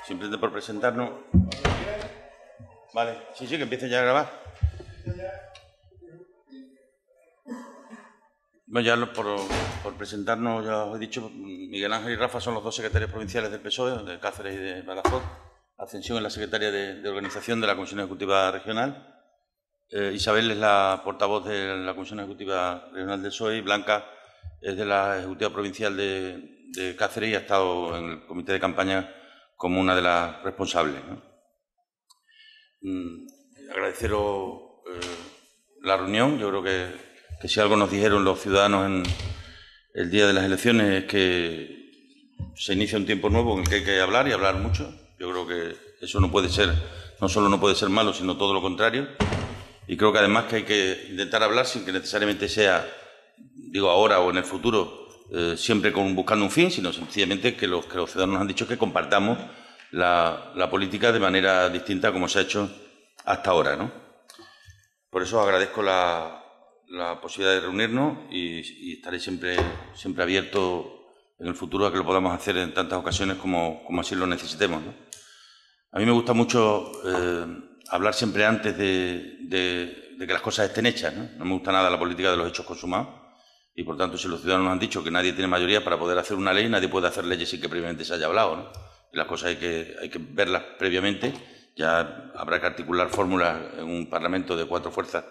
Simplemente por presentarnos. Vale, sí, que empiece ya a grabar. Bueno, ya por presentarnos, ya os he dicho, Miguel Ángel y Rafa son los dos secretarios provinciales del PSOE, de Cáceres y de Badajoz. Ascensión es la secretaria de Organización de la Comisión Ejecutiva Regional. Isabel es la portavoz de la Comisión Ejecutiva Regional del PSOE y Blanca es de la Ejecutiva Provincial de Cáceres y ha estado en el comité de campaña como una de las responsables, ¿no? Agradeceros la reunión. Yo creo que si algo nos dijeron los ciudadanos en el día de las elecciones es que se inicia un tiempo nuevo en el que hay que hablar y hablar mucho. Yo creo que eso no puede ser, no solo no puede ser malo, sino todo lo contrario. Y creo que además que hay que intentar hablar sin que necesariamente sea, digo ahora o en el futuro, siempre buscando un fin, sino sencillamente que los ciudadanos nos han dicho que compartamos la política de manera distinta como se ha hecho hasta ahora, ¿no? Por eso agradezco la posibilidad de reunirnos y estaré siempre abierto en el futuro a que lo podamos hacer en tantas ocasiones como así lo necesitemos, ¿no? A mí me gusta mucho hablar siempre antes de que las cosas estén hechas, ¿no? No me gusta nada la política de los hechos consumados y, por tanto, si los ciudadanos nos han dicho que nadie tiene mayoría para poder hacer una ley, nadie puede hacer leyes sin que previamente se haya hablado, ¿no? Y las cosas hay que verlas previamente. Ya habrá que articular fórmulas en un Parlamento de 4 fuerzas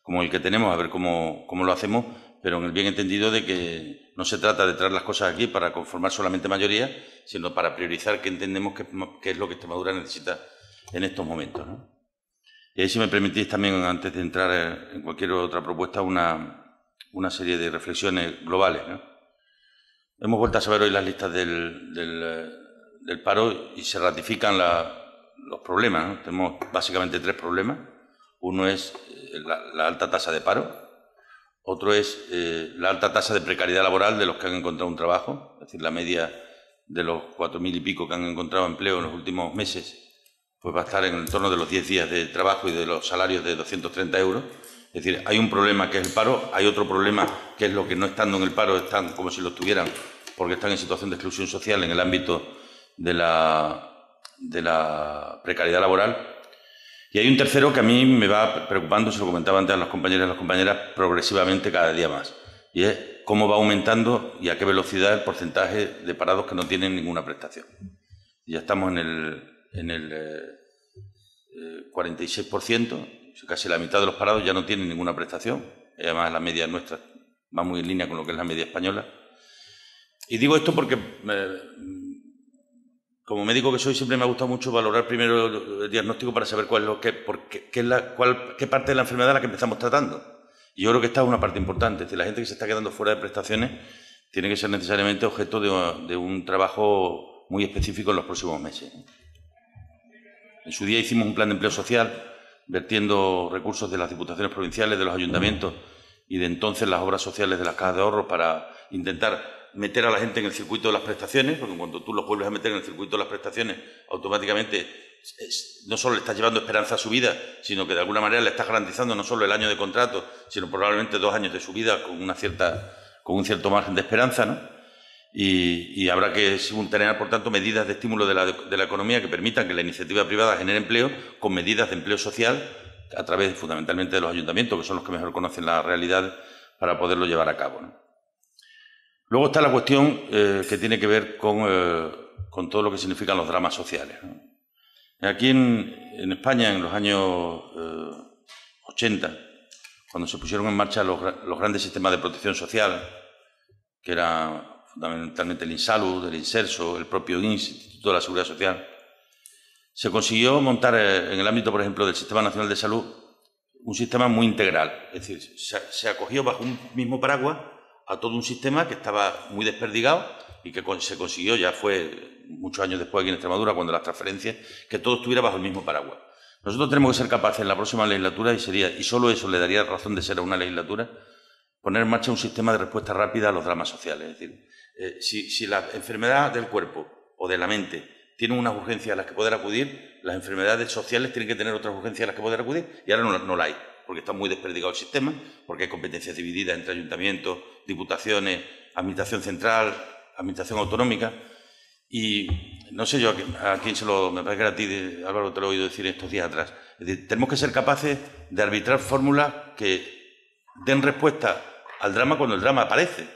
como el que tenemos, a ver cómo lo hacemos, pero en el bien entendido de que no se trata de traer las cosas aquí para conformar solamente mayoría, sino para priorizar qué entendemos que es lo que Extremadura necesita en estos momentos, ¿no? Y ahí, si me permitís también, antes de entrar en cualquier otra propuesta, una serie de reflexiones globales, ¿no? Hemos vuelto a saber hoy las listas del paro y se ratifican los problemas, ¿no? Tenemos básicamente 3 problemas. Uno es la alta tasa de paro, otro es la alta tasa de precariedad laboral de los que han encontrado un trabajo, es decir, la media de los 4.000 y pico que han encontrado empleo en los últimos meses, pues va a estar en el torno de los 10 días de trabajo y de los salarios de 230 euros. Es decir, hay un problema que es el paro, hay otro problema que es lo que no estando en el paro están como si lo estuvieran porque están en situación de exclusión social en el ámbito de la precariedad laboral. Y hay un tercero que a mí me va preocupando, se lo comentaba antes a los compañeros y las compañeras, progresivamente cada día más. Y es cómo va aumentando y a qué velocidad el porcentaje de parados que no tienen ninguna prestación. Ya estamos en el 46%, casi la mitad de los parados ya no tienen ninguna prestación. Y además la media nuestra va muy en línea con lo que es la media española. Y digo esto porque como médico que soy, siempre me ha gustado mucho valorar primero el diagnóstico para saber qué parte de la enfermedad es la que empezamos tratando. Y yo creo que esta es una parte importante. Es decir, la gente que se está quedando fuera de prestaciones tiene que ser necesariamente objeto de un trabajo muy específico en los próximos meses. En su día hicimos un plan de empleo social, vertiendo recursos de las diputaciones provinciales, de los ayuntamientos y de entonces las obras sociales de las cajas de ahorros para intentar meter a la gente en el circuito de las prestaciones, porque cuando tú los vuelves a meter en el circuito de las prestaciones, automáticamente no solo le estás llevando esperanza a su vida, sino que de alguna manera le estás garantizando no solo el año de contrato, sino probablemente 2 años de su vida con un cierto margen de esperanza, ¿no? Y habrá que simultanear, por tanto, medidas de estímulo de la economía que permitan que la iniciativa privada genere empleo con medidas de empleo social a través fundamentalmente de los ayuntamientos, que son los que mejor conocen la realidad para poderlo llevar a cabo, ¿no? Luego está la cuestión que tiene que ver con todo lo que significan los dramas sociales, ¿no? Aquí en España, en los años 80, cuando se pusieron en marcha los grandes sistemas de protección social, que eran fundamentalmente el INSALUD, el INSERSO, el propio INS, Instituto de la Seguridad Social, se consiguió montar en el ámbito, por ejemplo, del Sistema Nacional de Salud un sistema muy integral. Es decir, se acogió bajo un mismo paraguas a todo un sistema que estaba muy desperdigado y que se consiguió, ya fue muchos años después aquí en Extremadura, cuando las transferencias, que todo estuviera bajo el mismo paraguas. Nosotros tenemos que ser capaces en la próxima legislatura, y solo eso le daría razón de ser a una legislatura, poner en marcha un sistema de respuesta rápida a los dramas sociales. Es decir, si la enfermedad del cuerpo o de la mente tiene unas urgencias a las que poder acudir, las enfermedades sociales tienen que tener otras urgencias a las que poder acudir, y ahora no la hay, porque está muy desperdigado el sistema, porque hay competencias divididas entre ayuntamientos, diputaciones, administración central, administración autonómica, y no sé yo a quién se lo... Me parece que era a ti, Álvaro, te lo he oído decir estos días atrás. Es decir, tenemos que ser capaces de arbitrar fórmulas que den respuesta al drama cuando el drama aparece.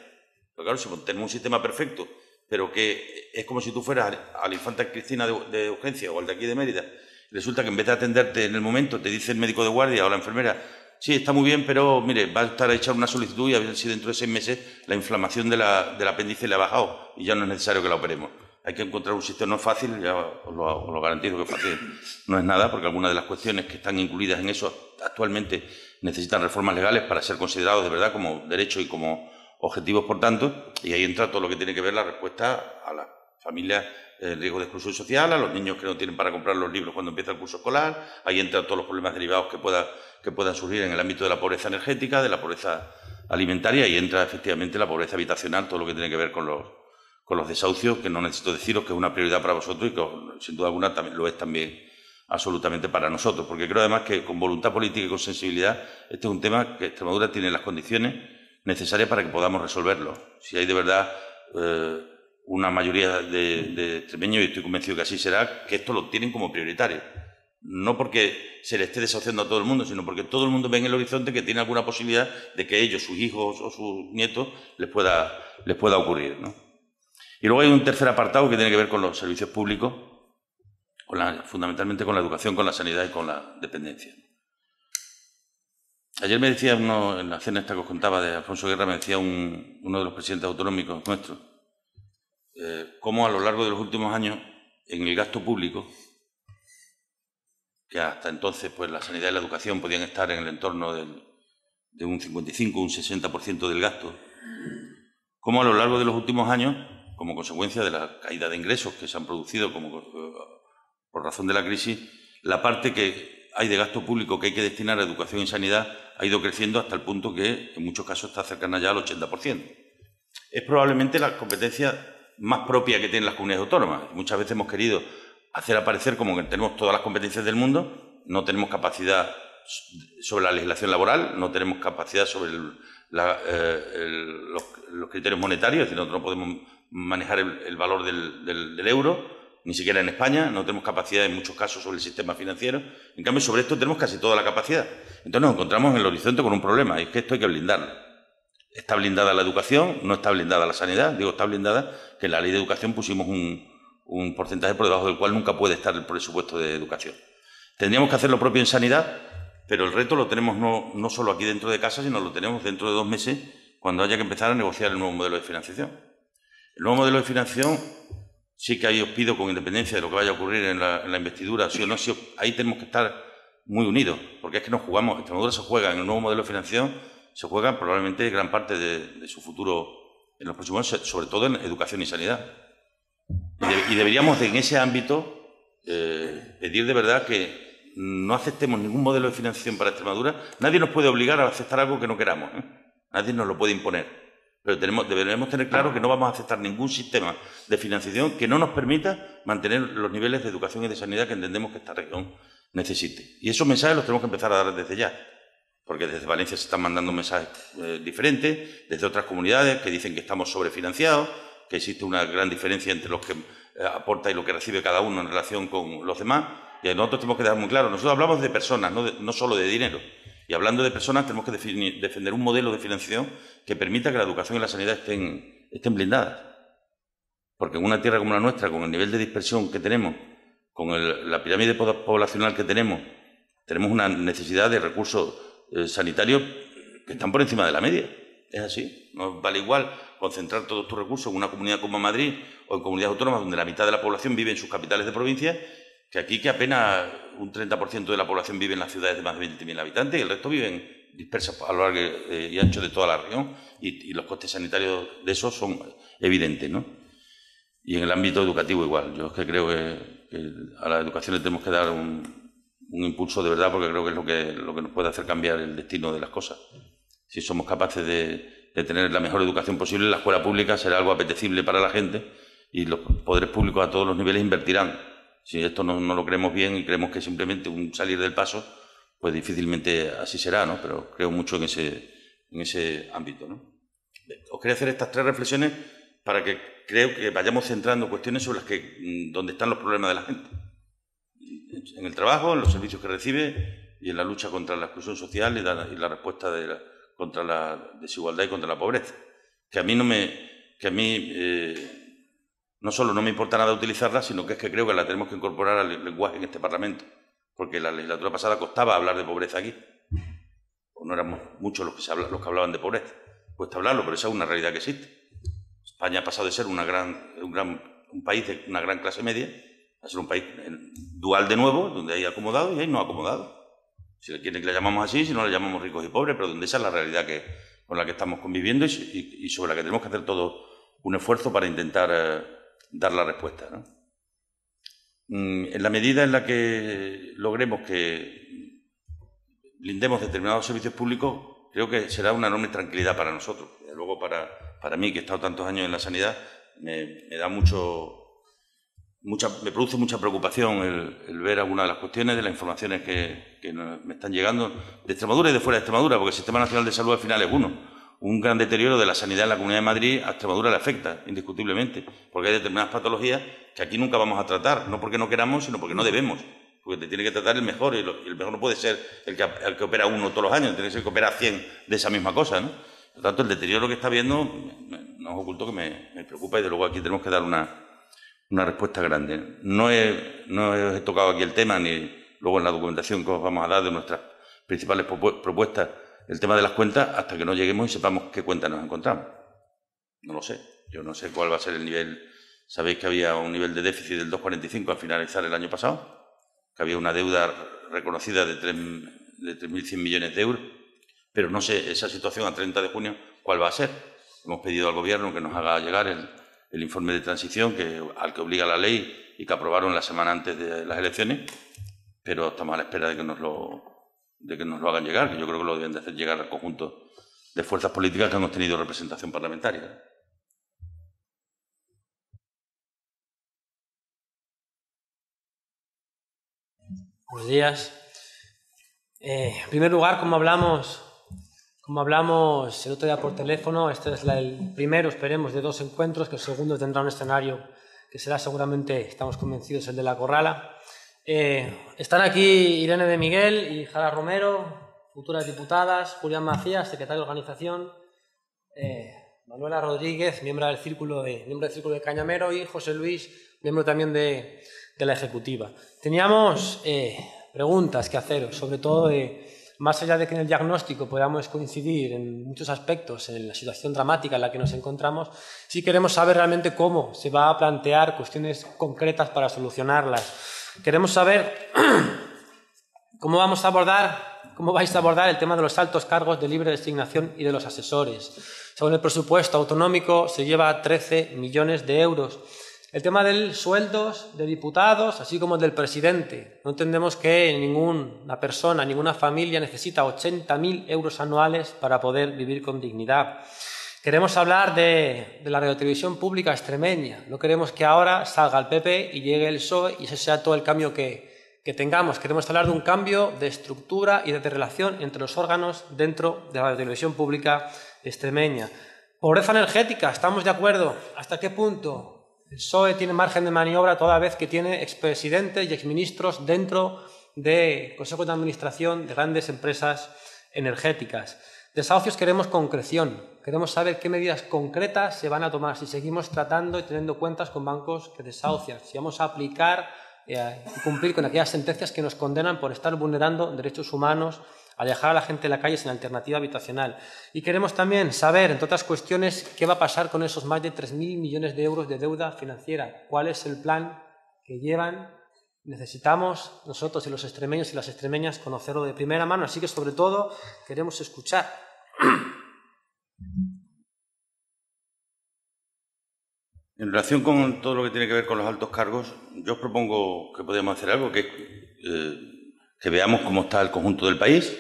Pero claro, si tenemos un sistema perfecto, pero que es como si tú fueras a la infanta Cristina de urgencia o al de aquí de Mérida, resulta que en vez de atenderte en el momento, te dice el médico de guardia o la enfermera: sí, está muy bien, pero mire, va a estar a echar una solicitud y a ver si dentro de 6 meses la inflamación del apéndice le ha bajado y ya no es necesario que la operemos. Hay que encontrar un sistema, no es fácil, ya os lo garantizo que fácil no es nada, porque algunas de las cuestiones que están incluidas en eso actualmente necesitan reformas legales para ser considerados de verdad como derechos y como objetivos, por tanto, y ahí entra todo lo que tiene que ver la respuesta a las familias en riesgo de exclusión social, a los niños que no tienen para comprar los libros cuando empieza el curso escolar, ahí entran todos los problemas derivados que puedan surgir en el ámbito de la pobreza energética, de la pobreza alimentaria, y entra efectivamente la pobreza habitacional, todo lo que tiene que ver con los desahucios, que no necesito deciros que es una prioridad para vosotros y que sin duda alguna también lo es también absolutamente para nosotros, porque creo además que con voluntad política y con sensibilidad este es un tema que Extremadura tiene las condiciones necesarias para que podamos resolverlo. Si hay de verdad una mayoría de extremeños, y estoy convencido que así será, que esto lo tienen como prioritario. No porque se le esté desahuciando a todo el mundo, sino porque todo el mundo ve en el horizonte que tiene alguna posibilidad de que ellos, sus hijos o sus nietos, les pueda ocurrir, ¿no? Y luego hay un tercer apartado que tiene que ver con los servicios públicos, fundamentalmente con la educación, con la sanidad y con la dependencia. Ayer me decía en la cena esta que os contaba de Alfonso Guerra, me decía uno de los presidentes autonómicos nuestros, cómo a lo largo de los últimos años, en el gasto público, que hasta entonces pues la sanidad y la educación podían estar en el entorno de un 55, un 60% del gasto, cómo a lo largo de los últimos años, como consecuencia de la caída de ingresos que se han producido por razón de la crisis, la parte que hay de gasto público que hay que destinar a educación y sanidad ha ido creciendo hasta el punto que en muchos casos está cercana ya al 80%. Es probablemente la competencia más propia que tienen las comunidades autónomas. Muchas veces hemos querido hacer aparecer como que tenemos todas las competencias del mundo, no tenemos capacidad sobre la legislación laboral, no tenemos capacidad sobre los criterios monetarios, es decir, nosotros no podemos manejar el valor del euro, ni siquiera en España, no tenemos capacidad en muchos casos sobre el sistema financiero. En cambio, sobre esto tenemos casi toda la capacidad. Entonces nos encontramos en el horizonte con un problema, y es que esto hay que blindarlo. Está blindada la educación, no está blindada la sanidad. Digo, está blindada que en la ley de educación pusimos un porcentaje por debajo del cual nunca puede estar el presupuesto de educación. Tendríamos que hacer lo propio en sanidad, pero el reto lo tenemos no solo aquí dentro de casa, sino lo tenemos dentro de 2 meses, cuando haya que empezar a negociar el nuevo modelo de financiación. El nuevo modelo de financiación, sí que ahí os pido, con independencia de lo que vaya a ocurrir en la investidura, sí o no, sí, ahí tenemos que estar muy unidos, porque es que nos jugamos, Extremadura se juega en el nuevo modelo de financiación, se juega probablemente gran parte de su futuro en los próximos años, sobre todo en educación y sanidad. Y deberíamos, en ese ámbito, pedir de verdad que no aceptemos ningún modelo de financiación para Extremadura. Nadie nos puede obligar a aceptar algo que no queramos, ¿eh? Nadie nos lo puede imponer. Pero deberemos tener claro que no vamos a aceptar ningún sistema de financiación que no nos permita mantener los niveles de educación y de sanidad que entendemos que esta región necesite. Y esos mensajes los tenemos que empezar a dar desde ya, porque desde Valencia se están mandando mensajes diferentes, desde otras comunidades que dicen que estamos sobrefinanciados, que existe una gran diferencia entre los que aporta y lo que recibe cada uno en relación con los demás. Y nosotros tenemos que dejar muy claro, nosotros hablamos de personas, no solo de dinero. Y hablando de personas, tenemos que defender un modelo de financiación que permita que la educación y la sanidad estén blindadas. Porque en una tierra como la nuestra, con el nivel de dispersión que tenemos, con la pirámide poblacional que tenemos una necesidad de recursos sanitarios que están por encima de la media. Es así. No vale igual concentrar todos tus recursos en una comunidad como Madrid o en comunidades autónomas donde la mitad de la población vive en sus capitales de provincia, que aquí, que apenas un 30% de la población vive en las ciudades de más de 20.000 habitantes y el resto viven dispersas a lo largo y ancho de toda la región, y los costes sanitarios de eso son evidentes, ¿no? Y en el ámbito educativo igual. Yo es que creo que a la educación le tenemos que dar un impulso de verdad, porque creo que es lo que nos puede hacer cambiar el destino de las cosas. Si somos capaces de tener la mejor educación posible, la escuela pública será algo apetecible para la gente y los poderes públicos a todos los niveles invertirán. Si esto no lo creemos bien y creemos que es simplemente un salir del paso, pues difícilmente así será, ¿no? Pero creo mucho en ese ámbito, ¿no? Os quería hacer estas 3 reflexiones para que creo que vayamos centrando cuestiones sobre las que donde están los problemas de la gente. En el trabajo, en los servicios que recibe y en la lucha contra la exclusión social y la respuesta contra la desigualdad y contra la pobreza. Que a mí no solo no me importa nada utilizarla, sino que es que creo que la tenemos que incorporar al lenguaje en este Parlamento. Porque la legislatura pasada costaba hablar de pobreza aquí. O no éramos muchos los que hablaban de pobreza. Cuesta hablarlo, pero esa es una realidad que existe. España ha pasado de ser un país de una gran clase media a ser un país dual de nuevo, donde hay acomodados y hay no acomodados. Si quieren que le llamamos así, si no le llamamos ricos y pobres, pero donde esa es la realidad con la que estamos conviviendo y sobre la que tenemos que hacer todo un esfuerzo para intentar dar la respuesta, ¿no? En la medida en la que logremos que blindemos determinados servicios públicos, creo que será una enorme tranquilidad para nosotros. Desde luego, para mí, que he estado tantos años en la sanidad, me produce mucha preocupación el ver algunas de las cuestiones, de las informaciones que me están llegando de Extremadura y de fuera de Extremadura, porque el Sistema Nacional de Salud al final es uno. Un gran deterioro de la sanidad en la Comunidad de Madrid a Extremadura le afecta, indiscutiblemente, porque hay determinadas patologías que aquí nunca vamos a tratar, no porque no queramos, sino porque no debemos. Porque te tiene que tratar el mejor, y el mejor no puede ser el que opera uno todos los años, tiene que ser el que opera 100 de esa misma cosa, ¿no? Por lo tanto, el deterioro que está habiendo, no os oculto que me preocupa, y de luego aquí tenemos que dar una respuesta grande. No he tocado aquí el tema, ni luego en la documentación que os vamos a dar de nuestras principales propuestas, el tema de las cuentas, hasta que no lleguemos y sepamos qué cuentas nos encontramos. No lo sé. Yo no sé cuál va a ser el nivel. Sabéis que había un nivel de déficit del 2,45 al finalizar el año pasado, que había una deuda reconocida de 3.100 millones de euros, pero no sé esa situación a 30 de junio cuál va a ser. Hemos pedido al Gobierno que nos haga llegar el informe de transición al que obliga la ley y que aprobaron la semana antes de las elecciones, pero estamos a la espera de que nos lo hagan llegar, que yo creo que lo deben de hacer llegar al conjunto de fuerzas políticas que hemos tenido representación parlamentaria. Buenos días. En primer lugar, como hablamos el otro día por teléfono, este es el primero, esperemos, de 2 encuentros, que el segundo tendrá un escenario que será seguramente, estamos convencidos, el de la Corrala. Están aquí Irene de Miguel y Jara Romero, futuras diputadas, Julián Macías, secretario de organización, Manuela Rodríguez, miembro del Círculo de Cañamero, y José Luis, miembro también de la Ejecutiva. Teníamos preguntas que haceros, sobre todo más allá de que en el diagnóstico podamos coincidir en muchos aspectos en la situación dramática en la que nos encontramos, sí queremos saber realmente cómo se va a plantear cuestiones concretas para solucionarlas. Queremos saber cómo vais a abordar el tema de los altos cargos de libre designación y de los asesores. Según el presupuesto autonómico se lleva 13 millones de euros. El tema de los sueldos de diputados, así como el del presidente. No entendemos que ninguna persona, ninguna familia necesita 80.000 euros anuales para poder vivir con dignidad. Queremos hablar de la radiotelevisión pública extremeña. No queremos que ahora salga el PP y llegue el PSOE y ese sea todo el cambio que tengamos. Queremos hablar de un cambio de estructura y de relación entre los órganos dentro de la radiotelevisión pública extremeña. Pobreza energética, ¿estamos de acuerdo? ¿Hasta qué punto el PSOE tiene margen de maniobra toda vez que tiene expresidentes y exministros dentro de consejos de administración de grandes empresas energéticas? Desahucios queremos concreción, queremos saber qué medidas concretas se van a tomar si seguimos tratando y teniendo cuentas con bancos que desahucian, si vamos a aplicar y cumplir con aquellas sentencias que nos condenan por estar vulnerando derechos humanos, a dejar a la gente en la calle sin alternativa habitacional. Y queremos también saber, entre otras cuestiones, qué va a pasar con esos más de 3.000 millones de euros de deuda financiera, cuál es el plan que llevan. Necesitamos nosotros y los extremeños y las extremeñas conocerlo de primera mano, así que sobre todo queremos escuchar. En relación con todo lo que tiene que ver con los altos cargos, yo os propongo que podamos hacer algo, que veamos cómo está el conjunto del país,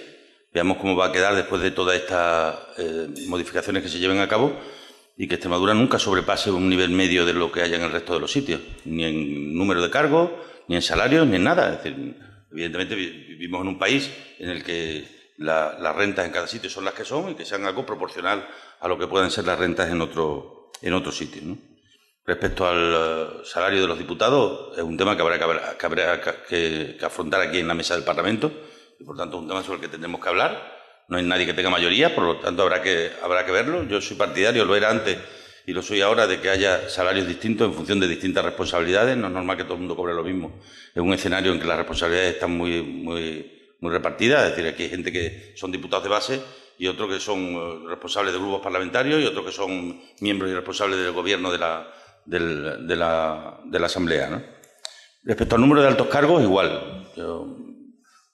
veamos cómo va a quedar después de todas estas modificaciones que se lleven a cabo, y que Extremadura nunca sobrepase un nivel medio de lo que haya en el resto de los sitios, ni en número de cargos, ni en salarios, ni en nada. Es decir, evidentemente vivimos en un país en el que las rentas en cada sitio son las que son y que sean algo proporcional a lo que puedan ser las rentas en otros en otros sitios, ¿no? Respecto al salario de los diputados, es un tema que habrá que afrontar aquí en la mesa del Parlamento y, por tanto, es un tema sobre el que tendremos que hablar. No hay nadie que tenga mayoría, por lo tanto, habrá que verlo. Yo soy partidario, lo era antes y lo soy ahora, de que haya salarios distintos en función de distintas responsabilidades. No es normal que todo el mundo cobre lo mismo en un escenario en que las responsabilidades están muy repartidas. Es decir, aquí hay gente que son diputados de base y otros que son responsables de grupos parlamentarios y otros que son miembros y responsables del gobierno de la Asamblea, ¿no? Respecto al número de altos cargos, igual.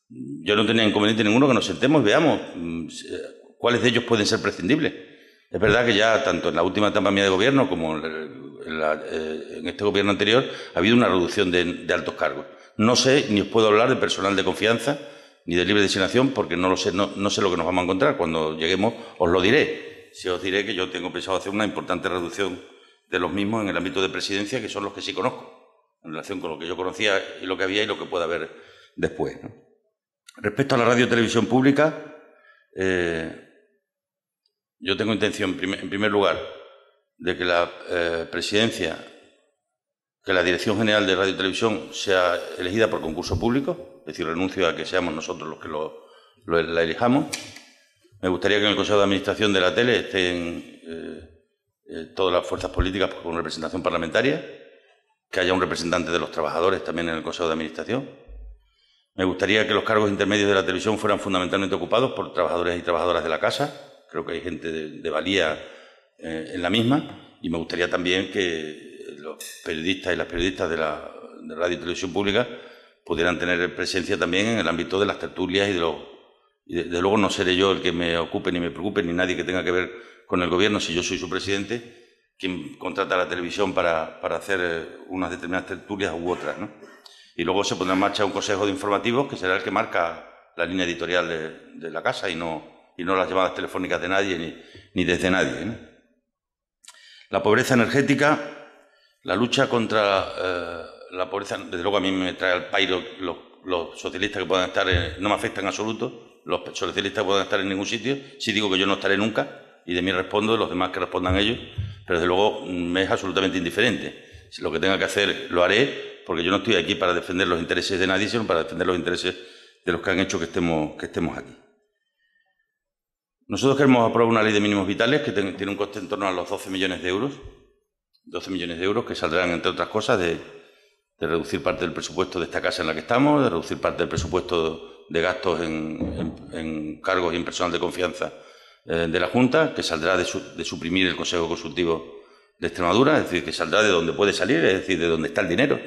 Yo no tenía inconveniente ninguno que nos sentemos y veamos cuáles de ellos pueden ser prescindibles. Es verdad que ya, tanto en la última etapa mía de gobierno como en este gobierno anterior, ha habido una reducción de altos cargos. No sé, ni os puedo hablar de personal de confianza ni de libre designación, porque no lo sé, no sé lo que nos vamos a encontrar. Cuando lleguemos os lo diré. Si os diré que yo tengo pensado hacer una importante reducción de los mismos en el ámbito de presidencia, que son los que sí conozco, en relación con lo que yo conocía y lo que había y lo que pueda haber después, ¿no? Respecto a la radio y televisión pública, yo tengo intención, en primer lugar, de que la presidencia, que la Dirección General de Radio y Televisión sea elegida por concurso público, es decir, renuncio a que seamos nosotros los que la elijamos. Me gustaría que en el Consejo de Administración de la tele estén todas las fuerzas políticas con representación parlamentaria, que haya un representante de los trabajadores también en el Consejo de Administración. Me gustaría que los cargos intermedios de la televisión fueran fundamentalmente ocupados por trabajadores y trabajadoras de la casa. Creo que hay gente de valía en la misma. Y me gustaría también que los periodistas y las periodistas de radio y televisión pública pudieran tener presencia también en el ámbito de las tertulias y de luego no seré yo el que me ocupe ni me preocupe, ni nadie que tenga que ver con el gobierno, si yo soy su presidente, quien contrata a la televisión para hacer unas determinadas tertulias u otras, ¿no? Y luego se pondrá en marcha un consejo de informativos que será el que marca la línea editorial de la casa y no las llamadas telefónicas de nadie ni desde nadie, ¿no? La pobreza energética, la lucha contra la pobreza, desde luego a mí me trae al pairo los socialistas que puedan estar, no me afectan en absoluto, los socialistas que puedan estar en ningún sitio. Sí digo que yo no estaré nunca y de mí respondo, los demás que respondan ellos, pero desde luego me es absolutamente indiferente. Si lo que tenga que hacer lo haré, porque yo no estoy aquí para defender los intereses de nadie, sino para defender los intereses de los que han hecho que estemos aquí. Nosotros queremos aprobar una ley de mínimos vitales que tiene un coste en torno a los 12 millones de euros. 12 millones de euros que saldrán, entre otras cosas, de reducir parte del presupuesto de esta casa en la que estamos, de reducir parte del presupuesto de gastos en cargos y en personal de confianza de la Junta, que saldrá de suprimir el Consejo Consultivo de Extremadura, es decir, que saldrá de donde puede salir, es decir, de donde está el dinero.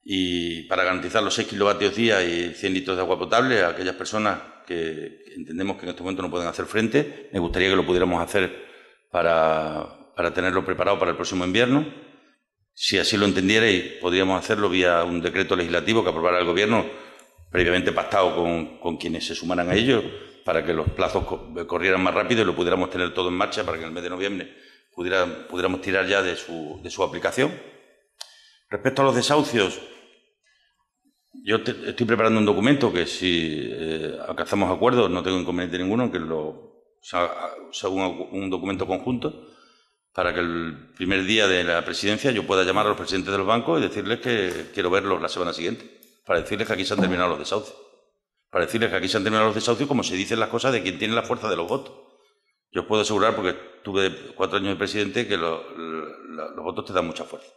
Y para garantizar los 6 kilovatios día y 100 litros de agua potable a aquellas personas que entendemos que en este momento no pueden hacer frente, me gustaría que lo pudiéramos hacer para tenerlo preparado para el próximo invierno. Si así lo entendierais, podríamos hacerlo vía un decreto legislativo que aprobara el Gobierno, previamente pactado con quienes se sumaran a ello, para que los plazos corrieran más rápido y lo pudiéramos tener todo en marcha para que en el mes de noviembre pudiéramos tirar ya de su aplicación. Respecto a los desahucios, yo estoy preparando un documento que, si alcanzamos acuerdos, no tengo inconveniente ninguno en que sea un documento conjunto, para que el primer día de la presidencia yo pueda llamar a los presidentes de los bancos y decirles que quiero verlos la semana siguiente, para decirles que aquí se han terminado los desahucios. Para decirles que aquí se han terminado los desahucios como se dicen las cosas de quien tiene la fuerza de los votos. Yo os puedo asegurar, porque tuve 4 años de presidente, que los votos te dan mucha fuerza.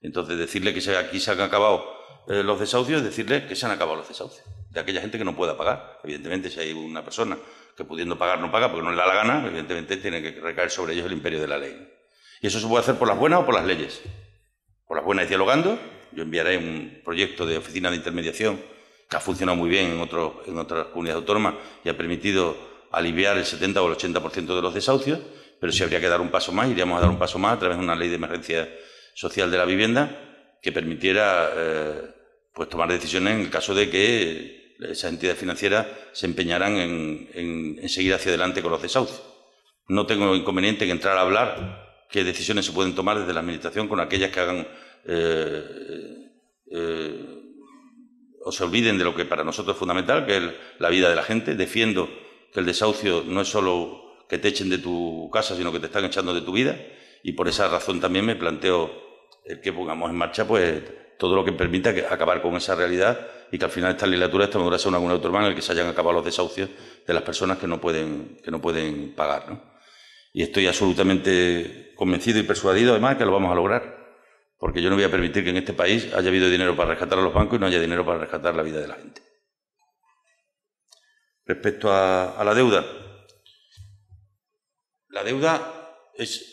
Entonces, decirle que aquí se han acabado los desahucios es decirle que se han acabado los desahucios de aquella gente que no pueda pagar. Evidentemente, si hay una persona que pudiendo pagar no paga porque no le da la gana, evidentemente tiene que recaer sobre ellos el imperio de la ley. Y eso se puede hacer por las buenas o por las leyes. Por las buenas, dialogando. Yo enviaré un proyecto de oficina de intermediación que ha funcionado muy bien en otras comunidades autónomas y ha permitido aliviar el 70 o el 80% de los desahucios, pero si habría que dar un paso más, iríamos a dar un paso más a través de una ley de emergencia social de la vivienda que permitiera pues tomar decisiones en el caso de que esas entidades financieras se empeñaran en seguir hacia adelante con los desahucios. No tengo inconveniente en entrar a hablar qué decisiones se pueden tomar desde la Administración con aquellas que hagan o se olviden de lo que para nosotros es fundamental, que es la vida de la gente. Defiendo que el desahucio no es solo que te echen de tu casa, sino que te están echando de tu vida, y por esa razón también me planteo el que pongamos en marcha pues todo lo que permita acabar con esa realidad y que al final esta legislatura de Extremadura sea una comunidad autónoma en la que se hayan acabado los desahucios de las personas que no pueden pagar, ¿no? Y estoy absolutamente convencido y persuadido, además, que lo vamos a lograr, porque yo no voy a permitir que en este país haya habido dinero para rescatar a los bancos y no haya dinero para rescatar la vida de la gente. Respecto a la deuda es,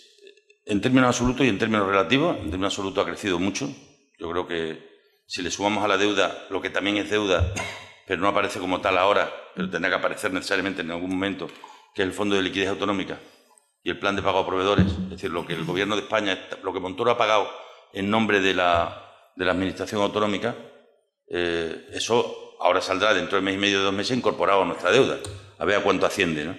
en términos absolutos y en términos relativos, en términos absolutos ha crecido mucho. Yo creo que si le sumamos a la deuda lo que también es deuda, pero no aparece como tal ahora, pero tendrá que aparecer necesariamente en algún momento, que es el Fondo de Liquidez Autonómica y el Plan de Pago a Proveedores, es decir, lo que el Gobierno de España, lo que Montoro ha pagado en nombre de la Administración Autonómica, eso ahora saldrá dentro de mes y medio, 2 meses, incorporado a nuestra deuda. A ver a cuánto asciende, ¿no?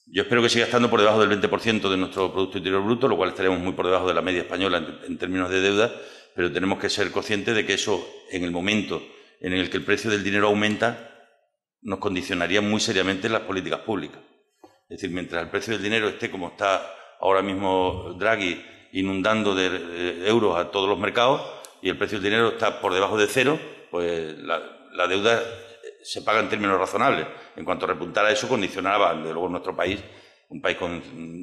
Yo espero que siga estando por debajo del 20% de nuestro Producto Interior Bruto, lo cual estaremos muy por debajo de la media española en términos de deuda, pero tenemos que ser conscientes de que eso, en el momento en el que el precio del dinero aumenta, nos condicionaría muy seriamente las políticas públicas. Es decir, mientras el precio del dinero esté como está ahora mismo Draghi, inundando de euros a todos los mercados, y el precio del dinero está por debajo de cero, pues la deuda se paga en términos razonables. En cuanto repuntara eso, condicionaba, desde luego, nuestro país, un país con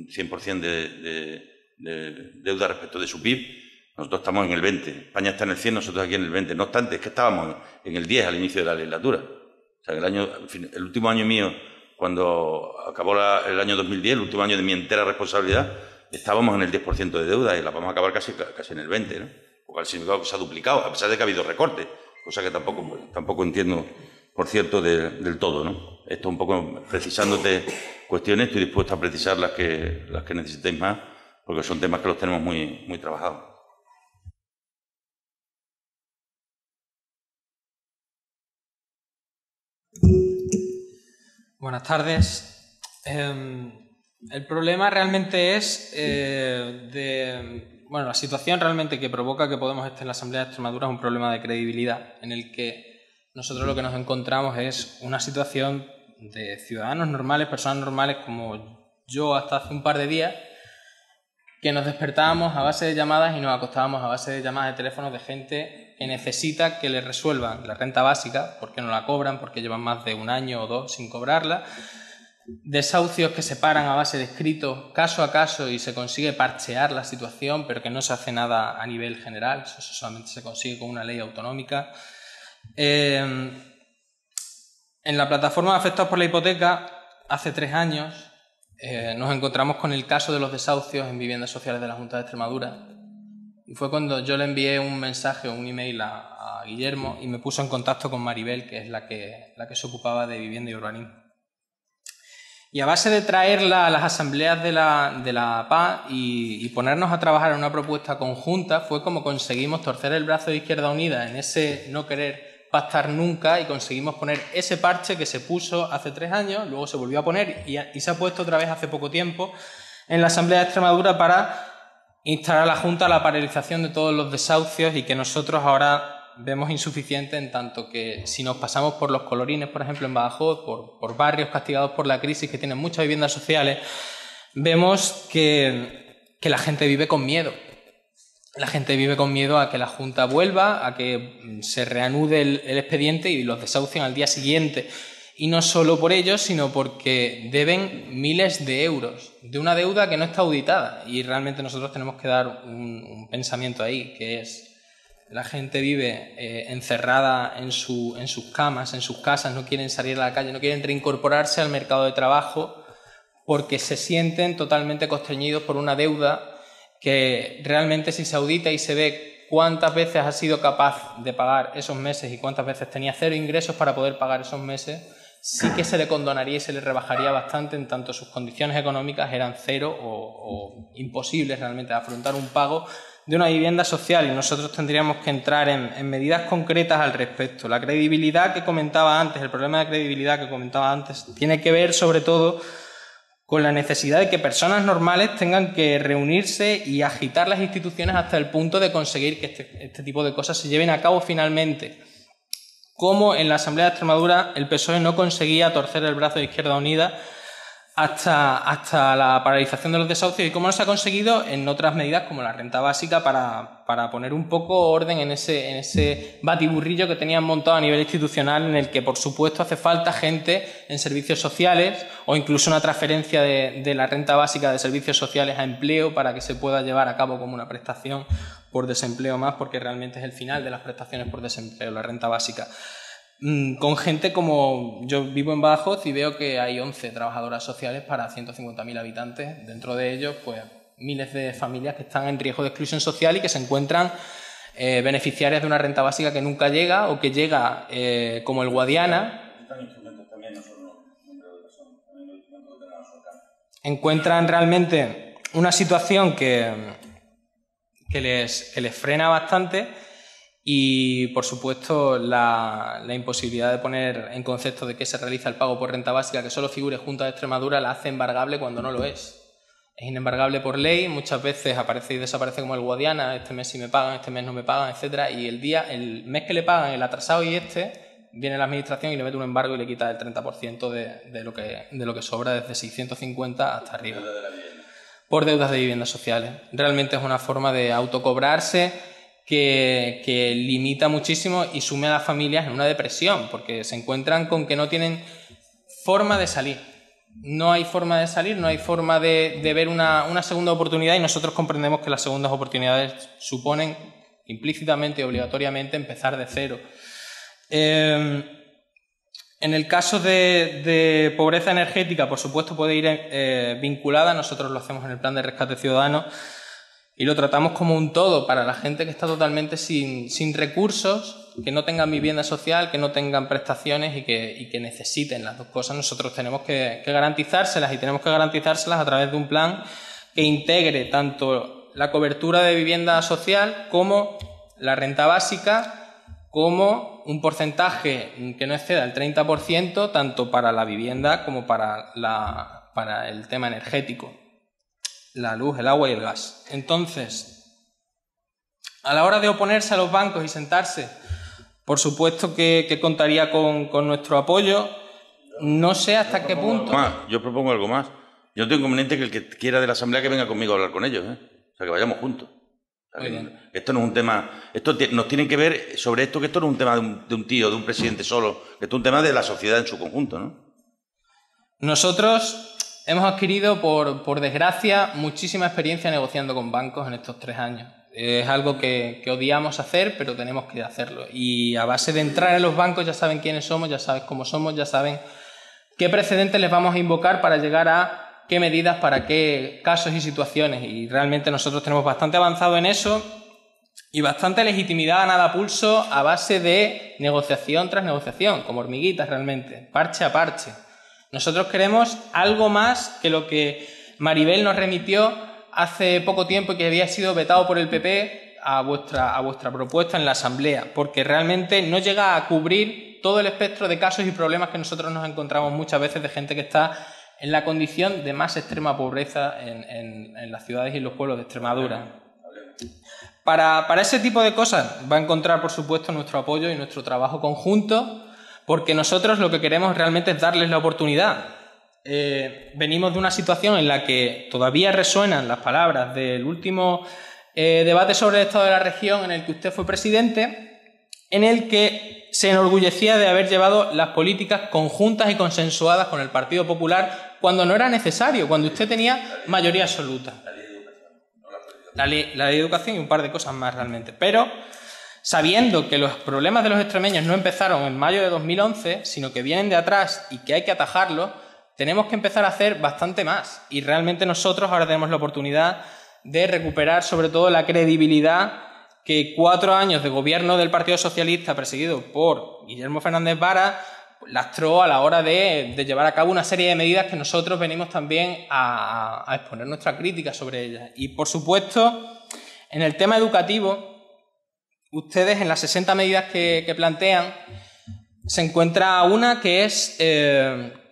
100% de deuda respecto de su PIB. Nosotros estamos en el 20, España está en el 100, nosotros aquí en el 20. No obstante, es que estábamos en el 10 al inicio de la legislatura. O sea, el último año mío, cuando acabó el año 2010, el último año de mi entera responsabilidad, estábamos en el 10% de deuda y la vamos a acabar casi en el 20%, ¿no? Lo cual significa que se ha duplicado, a pesar de que ha habido recortes, cosa que tampoco entiendo, por cierto, del todo, ¿no? Esto un poco precisándote cuestiones, estoy dispuesto a precisar las que necesitéis más, porque son temas que los tenemos muy, muy trabajados. Buenas tardes. El problema realmente es la situación realmente que provoca que Podemos esté en la Asamblea de Extremadura es un problema de credibilidad, en el que nosotros lo que nos encontramos es una situación de ciudadanos normales, personas normales como yo hasta hace un par de días, que nos despertábamos a base de llamadas y nos acostábamos a base de llamadas de teléfonos de gente que necesita que le resuelvan la renta básica, porque no la cobran, porque llevan más de 1 año o 2 sin cobrarla, desahucios que se paran a base de escritos caso a caso y se consigue parchear la situación, pero que no se hace nada a nivel general, eso solamente se consigue con una ley autonómica. En la plataforma de afectados por la hipoteca, hace 3 años, nos encontramos con el caso de los desahucios en viviendas sociales de la Junta de Extremadura. Y fue cuando yo le envié un mensaje o un email a Guillermo y me puso en contacto con Maribel, que es la que se ocupaba de vivienda y urbanismo. Y a base de traerla a las asambleas de la PA y ponernos a trabajar en una propuesta conjunta, fue como conseguimos torcer el brazo de Izquierda Unida en ese no querer pactar nunca y conseguimos poner ese parche que se puso hace 3 años, luego se volvió a poner y se ha puesto otra vez hace poco tiempo en la Asamblea de Extremadura para instar a la Junta a la paralización de todos los desahucios y que nosotros ahora vemos insuficiente, en tanto que si nos pasamos por los colorines, por ejemplo en Badajoz, por barrios castigados por la crisis que tienen muchas viviendas sociales, vemos que la gente vive con miedo. La gente vive con miedo a que la Junta vuelva, a que se reanude el expediente y los desahucien al día siguiente. Y no solo por ello, sino porque deben miles de euros de una deuda que no está auditada. Y realmente nosotros tenemos que dar un pensamiento ahí, que es: la gente vive encerrada en sus camas, en sus casas, no quieren salir a la calle, no quieren reincorporarse al mercado de trabajo porque se sienten totalmente constreñidos por una deuda que realmente, si se audita y se ve cuántas veces ha sido capaz de pagar esos meses y cuántas veces tenía 0 ingresos para poder pagar esos meses, sí que se le condonaría y se le rebajaría bastante, en tanto sus condiciones económicas eran 0 o imposibles realmente de afrontar un pago de una vivienda social, y nosotros tendríamos que entrar en medidas concretas al respecto. La credibilidad que comentaba antes, el problema de credibilidad que comentaba antes, tiene que ver sobre todo con la necesidad de que personas normales tengan que reunirse y agitar las instituciones hasta el punto de conseguir que este tipo de cosas se lleven a cabo finalmente. Como en la Asamblea de Extremadura el PSOE no conseguía torcer el brazo de Izquierda Unida hasta la paralización de los desahucios y cómo no se ha conseguido en otras medidas como la renta básica para poner un poco orden en ese batiburrillo que tenían montado a nivel institucional, en el que por supuesto hace falta gente en servicios sociales o incluso una transferencia de la renta básica de servicios sociales a empleo para que se pueda llevar a cabo como una prestación por desempleo más, porque realmente es el final de las prestaciones por desempleo, la renta básica. Con gente como yo vivo en Badajoz y veo que hay 11 trabajadoras sociales para 150.000 habitantes. Dentro de ellos, pues miles de familias que están en riesgo de exclusión social y que se encuentran beneficiarias de una renta básica que nunca llega o que llega como el Guadiana. Encuentran realmente una situación que les frena bastante. Y, por supuesto, la imposibilidad de poner en concepto de que se realiza el pago por renta básica, que solo figure Junta de Extremadura, la hace embargable cuando no lo es. Es inembargable por ley, muchas veces aparece y desaparece como el Guadiana, este mes sí me pagan, este mes no me pagan, etcétera. Y el mes que le pagan, el atrasado y viene la administración y le mete un embargo y le quita el 30% de lo que sobra, desde 650 hasta arriba. Por deudas de viviendas sociales. Realmente es una forma de autocobrarse que limita muchísimo y sume a las familias en una depresión, porque se encuentran con que no tienen forma de salir. No hay forma de salir, no hay forma de ver una segunda oportunidad, y nosotros comprendemos que las segundas oportunidades suponen implícitamente y obligatoriamente empezar de cero. En el caso de pobreza energética, por supuesto, puede ir vinculada. Nosotros lo hacemos en el Plan de Rescate Ciudadano y lo tratamos como un todo para la gente que está totalmente sin recursos, que no tengan vivienda social, que no tengan prestaciones y que necesiten las dos cosas. Nosotros tenemos que garantizárselas, y tenemos que garantizárselas a través de un plan que integre tanto la cobertura de vivienda social como la renta básica, como un porcentaje que no exceda el 30%, tanto para la vivienda como para el tema energético, la luz, el agua y el gas. Entonces, a la hora de oponerse a los bancos y sentarse, por supuesto que contaría con nuestro apoyo. No sé hasta qué punto. Yo propongo algo más. Yo no tengo inconveniente que el que quiera de la Asamblea que venga conmigo a hablar con ellos, ¿eh? O sea, que vayamos juntos. Muy bien. Esto no es un tema. Nos tienen que ver sobre esto, que esto no es un tema de un tío, de un presidente solo. Que esto es un tema de la sociedad en su conjunto, ¿no? Nosotros hemos adquirido, por desgracia, muchísima experiencia negociando con bancos en estos 3 años. Es algo que odiamos hacer, pero tenemos que hacerlo. Y a base de entrar en los bancos ya saben quiénes somos, ya saben cómo somos, ya saben qué precedentes les vamos a invocar para llegar a qué medidas, para qué casos y situaciones. Y realmente nosotros tenemos bastante avanzado en eso y bastante legitimidad ganada a pulso a base de negociación tras negociación, como hormiguitas realmente, parche a parche. Nosotros queremos algo más que lo que Maribel nos remitió hace poco tiempo y que había sido vetado por el PP a vuestra propuesta en la Asamblea, porque realmente no llega a cubrir todo el espectro de casos y problemas que nosotros nos encontramos muchas veces de gente que está en la condición de más extrema pobreza en las ciudades y en los pueblos de Extremadura. Para ese tipo de cosas va a encontrar, por supuesto, nuestro apoyo y nuestro trabajo conjunto, porque nosotros lo que queremos realmente es darles la oportunidad. Venimos de una situación en la que todavía resuenan las palabras del último debate sobre el estado de la región en el que usted fue presidente, en el que se enorgullecía de haber llevado las políticas conjuntas y consensuadas con el Partido Popular cuando no era necesario, cuando usted tenía mayoría absoluta. La ley de educación y un par de cosas más realmente. Pero sabiendo que los problemas de los extremeños no empezaron en mayo de 2011, sino que vienen de atrás y que hay que atajarlos, tenemos que empezar a hacer bastante más. Y realmente nosotros ahora tenemos la oportunidad de recuperar sobre todo la credibilidad que 4 años de gobierno del Partido Socialista perseguido por Guillermo Fernández Vara lastró a la hora de llevar a cabo una serie de medidas que nosotros venimos también a exponer nuestra crítica sobre ellas. Y por supuesto, en el tema educativo, ustedes en las 60 medidas que plantean se encuentra una que es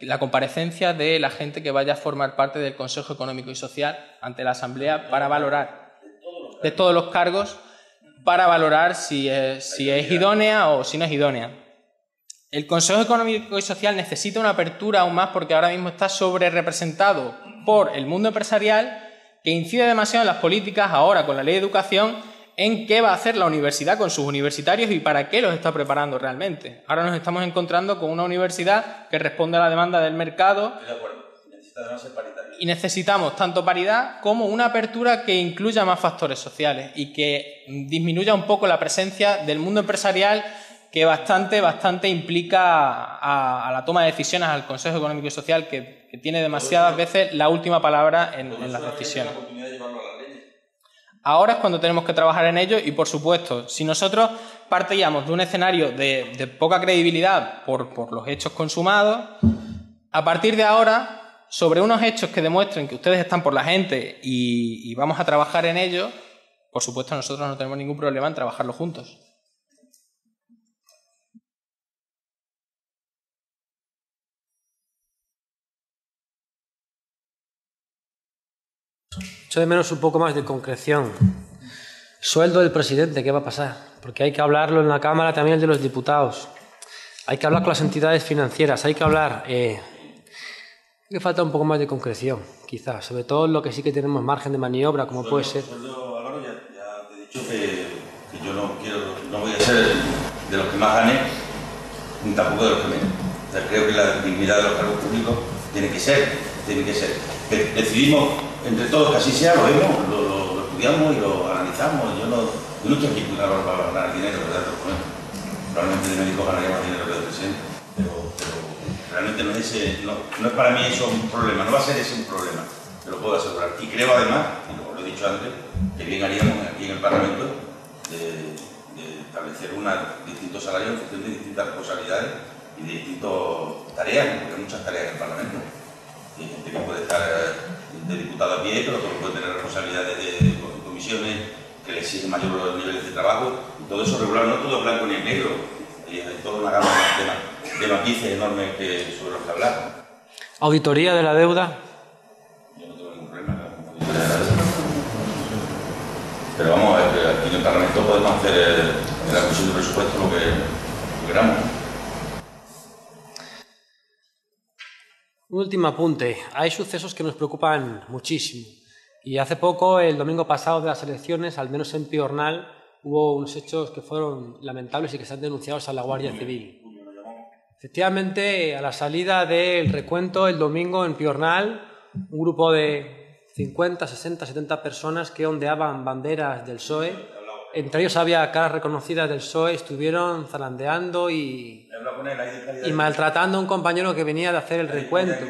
la comparecencia de la gente que vaya a formar parte del Consejo Económico y Social ante la Asamblea para valorar, de todos los cargos, para valorar si es idónea o si no es idónea. El Consejo Económico y Social necesita una apertura aún más porque ahora mismo está sobrerepresentado por el mundo empresarial, que incide demasiado en las políticas, ahora con la ley de educación, en qué va a hacer la universidad con sus universitarios y para qué los está preparando realmente. Ahora nos estamos encontrando con una universidad que responde a la demanda del mercado. Estoy de acuerdo. Necesita además ser paritario. Y necesitamos tanto paridad como una apertura que incluya más factores sociales y que disminuya un poco la presencia del mundo empresarial, que bastante implica a la toma de decisiones, al Consejo Económico y Social, que tiene demasiadas veces la última palabra en las decisiones. Ahora es cuando tenemos que trabajar en ello y, por supuesto, si nosotros partíamos de un escenario de poca credibilidad por los hechos consumados, a partir de ahora, sobre unos hechos que demuestren que ustedes están por la gente y vamos a trabajar en ello, por supuesto nosotros no tenemos ningún problema en trabajarlo juntos. Echo de menos un poco más de concreción. Sueldo del presidente, ¿qué va a pasar? Porque hay que hablarlo en la Cámara, también el de los diputados. Hay que hablar con las entidades financieras, hay que hablar... Le falta un poco más de concreción, quizás, sobre todo en lo que sí que tenemos margen de maniobra, como puede ser. Álvaro, ya te he dicho que yo no voy a ser de los que más gane, ni tampoco de los que menos. O sea, creo que la dignidad de los cargos públicos tiene que ser. Que decidimos entre todos que así sea, lo vemos, lo estudiamos y lo analizamos. Yo no estoy aquí para ganar dinero, ¿verdad? Probablemente de médico ganaría más dinero que de presidente, pero realmente no es para mí eso un problema, no va a ser ese un problema, te lo puedo asegurar. Y creo además, y lo he dicho antes, que bien haríamos aquí en el Parlamento de establecer distintos salarios en función de distintas responsabilidades y de distintas tareas, porque hay muchas tareas en el Parlamento. Hay gente que puede estar de diputado a pie, pero otro puede tener responsabilidades de comisiones que le exigen mayores niveles de trabajo, y todo eso regular, no todo es blanco ni es negro, y hay toda una gama de matices enormes sobre los que hablar. ¿Auditoría de la deuda? Yo no tengo ningún problema con la auditoría de la deuda. Pero vamos a ver, que aquí en el Parlamento podemos hacer en la Comisión de Presupuestos lo que queramos. Un último apunte. Hay sucesos que nos preocupan muchísimo. Y hace poco, el domingo pasado de las elecciones, al menos en Piornal, hubo unos hechos que fueron lamentables y que están denunciados a la Guardia Civil. Efectivamente, a la salida del recuento el domingo en Piornal, un grupo de 50, 60, 70 personas que ondeaban banderas del PSOE, entre ellos había caras reconocidas del PSOE, estuvieron zarandeando y maltratando a un compañero que venía de hacer el recuento.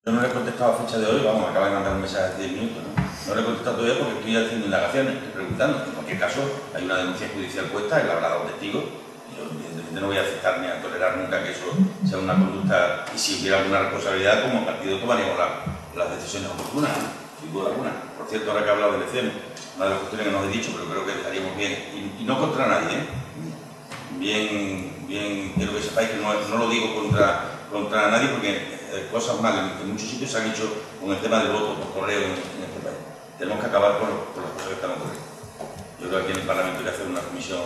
Yo no le he contestado a fecha de hoy, vamos, me acaba de mandar un mensaje hace 10 minutos, ¿no? No le he contestado todavía porque estoy haciendo indagaciones, estoy preguntando. En cualquier caso, hay una denuncia judicial puesta, él habrá dado testigo. Yo evidentemente no voy a aceptar ni a tolerar nunca que eso sea una conducta, y si hubiera alguna responsabilidad, como partido tomaríamos las decisiones oportunas, ¿no? Sin duda alguna. Por cierto, ahora que he hablado de elecciones, una de las cuestiones que nos he dicho, pero creo que estaríamos bien, y no contra nadie, ¿eh? Bien, quiero que sepáis que no lo digo contra nadie, porque cosas malas en muchos sitios se han hecho con el tema del voto por correo en este país. Tenemos que acabar con las cosas que están ocurriendo. Yo creo que aquí en el Parlamento hay que hacer una comisión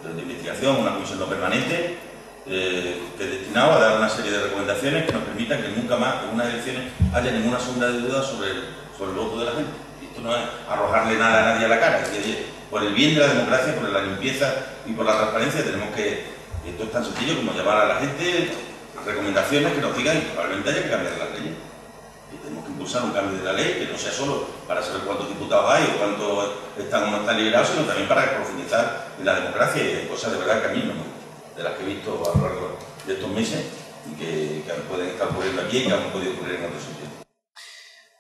de investigación, una comisión no permanente, que es destinado a dar una serie de recomendaciones que nos permitan que nunca más en unas elecciones haya ninguna sombra de duda sobre el voto de la gente. Y esto no es arrojarle nada a nadie a la cara, es que por el bien de la democracia, por la limpieza y por la transparencia tenemos que, esto es tan sencillo como llamar a la gente, recomendaciones que nos digan, y probablemente haya que cambiar las leyes. Y tenemos que impulsar un cambio de la ley que no sea solo para saber cuántos diputados hay o cuántos están o no están liberados, sino también para profundizar en la democracia, y hay cosas de verdad que a mí no me, de las que he visto a lo largo de estos meses y que pueden estar ocurriendo aquí y que han podido ocurrir en otros sitios.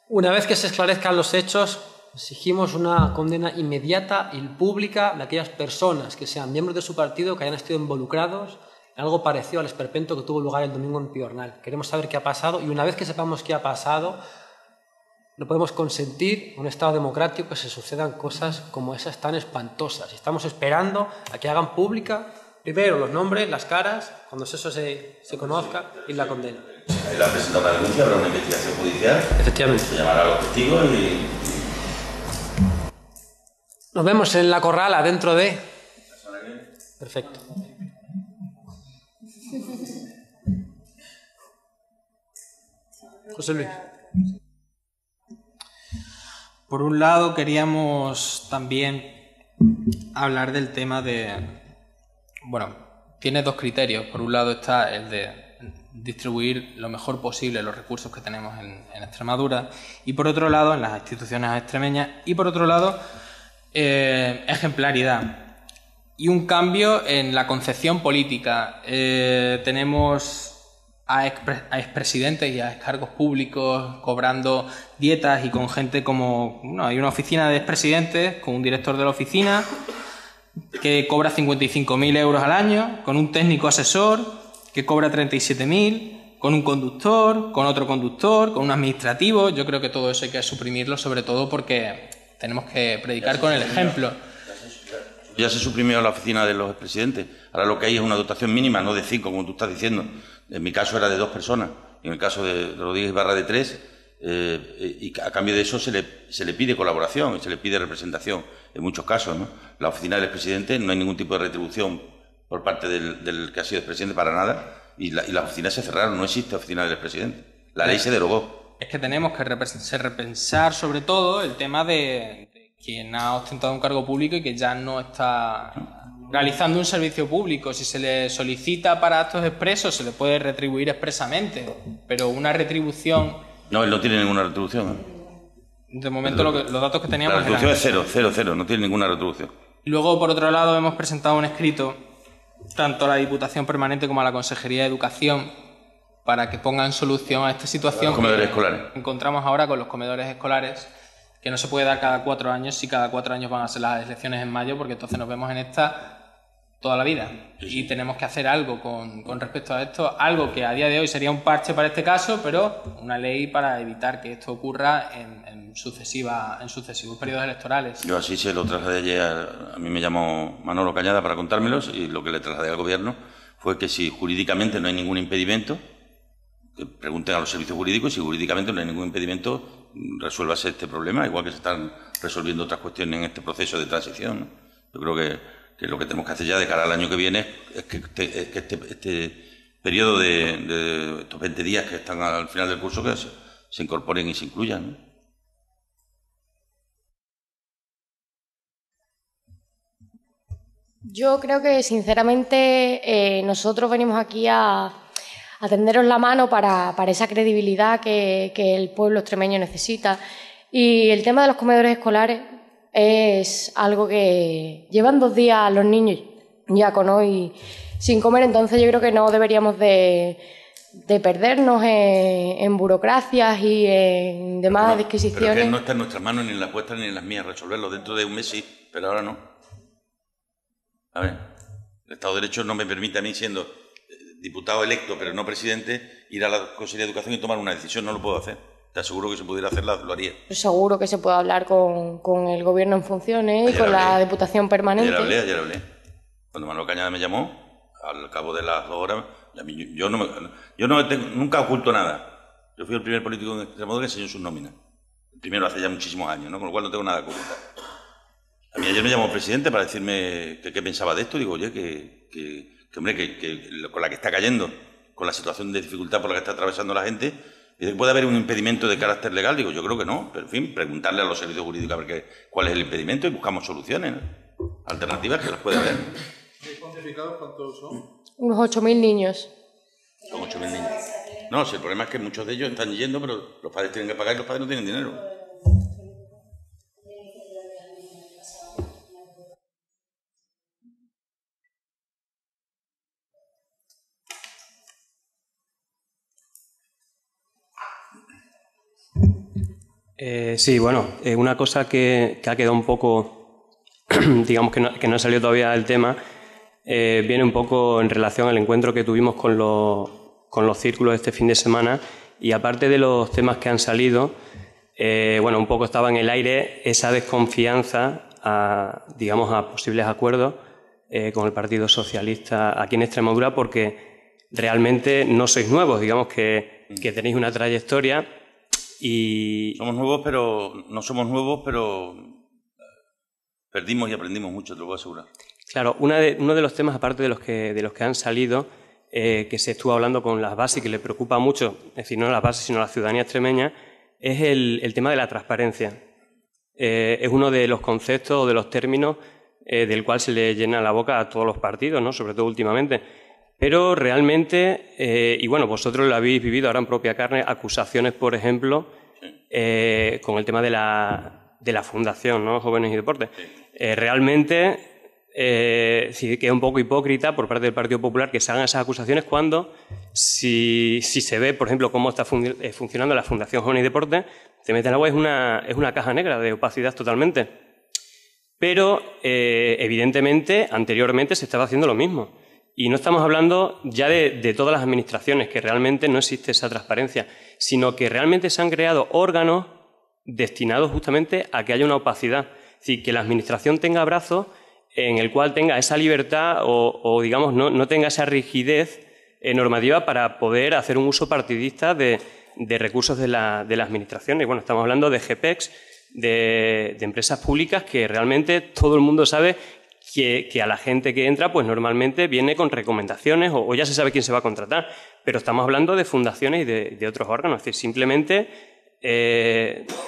Una vez que se esclarezcan los hechos, exigimos una condena inmediata y pública de aquellas personas que sean miembros de su partido que hayan estado involucrados en algo parecido al esperpento que tuvo lugar el domingo en Piornal. Queremos saber qué ha pasado, y una vez que sepamos qué ha pasado, no podemos consentir en un Estado democrático que se sucedan cosas como esas tan espantosas. Estamos esperando a que hagan pública primero los nombres, las caras, cuando eso se conozca, y la condena. Él ha presentado una denuncia, habrá una investigación judicial. Efectivamente. Se llamará a los testigos y... Nos vemos en la corrala dentro de... Perfecto. José Luis. Por un lado, queríamos también hablar del tema de... Bueno, tiene dos criterios. Por un lado está el de distribuir lo mejor posible los recursos que tenemos en Extremadura, y por otro lado, en las instituciones extremeñas, y por otro lado, ejemplaridad y un cambio en la concepción política. Tenemos a expresidentes y a excargos públicos cobrando dietas y con gente como... Bueno, hay una oficina de expresidentes con un director de la oficina que cobra 55.000 euros al año, con un técnico asesor que cobra 37.000, con un conductor, con otro conductor, con un administrativo. Yo creo que todo eso hay que suprimirlo, sobre todo porque tenemos que predicar con el ejemplo. Ya se suprimió la oficina de los expresidentes. Ahora lo que hay es una dotación mínima, no de 5, como tú estás diciendo. En mi caso era de 2 personas. En el caso de Rodríguez Ibarra de 3. Y a cambio de eso se le pide colaboración y se le pide representación en muchos casos, ¿no? La oficina del expresidente no hay ningún tipo de retribución por parte del que ha sido expresidente para nada, y las oficinas se cerraron, no existe oficina del expresidente. La ley se derogó. Es que tenemos que repensar sobre todo el tema de quien ha ostentado un cargo público y que ya no está realizando un servicio público. Si se le solicita para actos expresos, se le puede retribuir expresamente, pero una retribución... No, él no tiene ninguna retribución, ¿eh? De momento los datos que teníamos... La retribución es cero, no tiene ninguna retribución. Luego, por otro lado, hemos presentado un escrito tanto a la Diputación Permanente como a la Consejería de Educación para que pongan solución a esta situación. Los comedores escolares. Encontramos ahora con los comedores escolares, que no se puede dar cada 4 años, si cada 4 años van a ser las elecciones en mayo, porque entonces nos vemos en esta toda la vida. Y tenemos que hacer algo con respecto a esto, algo que a día de hoy sería un parche para este caso, pero una ley para evitar que esto ocurra en sucesivos periodos electorales. Yo así se lo trasladé ayer, a mí me llamó Manolo Cañada para contármelos, y lo que le trasladé al Gobierno fue que si jurídicamente no hay ningún impedimento, que pregunten a los servicios jurídicos, si jurídicamente no hay ningún impedimento, resuélvase este problema, igual que se están resolviendo otras cuestiones en este proceso de transición, ¿no? Yo creo que lo que tenemos que hacer ya de cara al año que viene es que este periodo de estos 20 días que están al final del curso, que se incorporen y se incluyan, ¿no? Yo creo que, sinceramente, nosotros venimos aquí a tenderos la mano para esa credibilidad que el pueblo extremeño necesita. Y el tema de los comedores escolares es algo que llevan 2 días los niños ya con hoy sin comer, entonces yo creo que no deberíamos de perdernos en burocracias y en demás disquisiciones. Pero que no está en nuestras manos, ni en las vuestras ni en las mías, resolverlo. Dentro de un mes sí, pero ahora no. A ver, el Estado de Derecho no me permite a mí, siendo diputado electo pero no presidente, ir a la Consejería de Educación y tomar una decisión. No lo puedo hacer. Te aseguro que si pudiera hacerla, lo haría. Seguro que se puede hablar con el Gobierno en funciones y con la Diputación Permanente. Ayer hablé. Cuando Manolo Cañada me llamó, al cabo de las 2 horas, yo nunca oculto nada. Yo fui el primer político en Extremadura que enseñó sus nóminas. El primero hace ya muchísimos años, ¿no? Con lo cual no tengo nada que ocultar. A mí ayer me llamó el presidente para decirme qué pensaba de esto. Digo, oye, que con la que está cayendo, con la situación de dificultad por la que está atravesando la gente, ¿puede haber un impedimento de carácter legal? Digo, yo creo que no, pero en fin, preguntarle a los servicios jurídicos a ver cuál es el impedimento y buscamos soluciones, ¿no? Alternativas que las puede haber. ¿Hay cuantificados cuántos son? Unos 8.000 niños. Son 8.000 niños. No, si el problema es que muchos de ellos están yendo, pero los padres tienen que pagar y los padres no tienen dinero. Sí, bueno, una cosa que ha quedado un poco, digamos que no ha salido todavía del tema, viene un poco en relación al encuentro que tuvimos con los círculos este fin de semana, y aparte de los temas que han salido, bueno, un poco estaba en el aire esa desconfianza a posibles acuerdos con el Partido Socialista aquí en Extremadura, porque realmente no sois nuevos, digamos que tenéis una trayectoria. Y somos nuevos, pero no somos nuevos, pero perdimos y aprendimos mucho, te lo puedo asegurar. Claro, uno de los temas, aparte de los que han salido, que se estuvo hablando con las bases y que le preocupa mucho, es decir, no las bases sino la ciudadanía extremeña, es el tema de la transparencia. Es uno de los conceptos o de los términos del cual se le llena la boca a todos los partidos, ¿no? Sobre todo últimamente. Pero realmente, y bueno, vosotros lo habéis vivido ahora en propia carne, acusaciones, por ejemplo, con el tema de la fundación, ¿no? Jóvenes y Deportes. Realmente sí queda un poco hipócrita por parte del Partido Popular que se hagan esas acusaciones cuando, si se ve, por ejemplo, cómo está funcionando la Fundación Jóvenes y Deportes, te mete en agua, es una caja negra de opacidad totalmente. Pero, evidentemente, anteriormente se estaba haciendo lo mismo. Y no estamos hablando ya de todas las administraciones, que realmente no existe esa transparencia, sino que realmente se han creado órganos destinados justamente a que haya una opacidad. Es decir, que la administración tenga brazos en el cual tenga esa libertad o digamos, no tenga esa rigidez normativa para poder hacer un uso partidista de recursos de la administración. Y bueno, estamos hablando de GPEX, de empresas públicas que realmente todo el mundo sabe que a la gente que entra pues normalmente viene con recomendaciones o ya se sabe quién se va a contratar. Pero estamos hablando de fundaciones y de otros órganos. Es decir, simplemente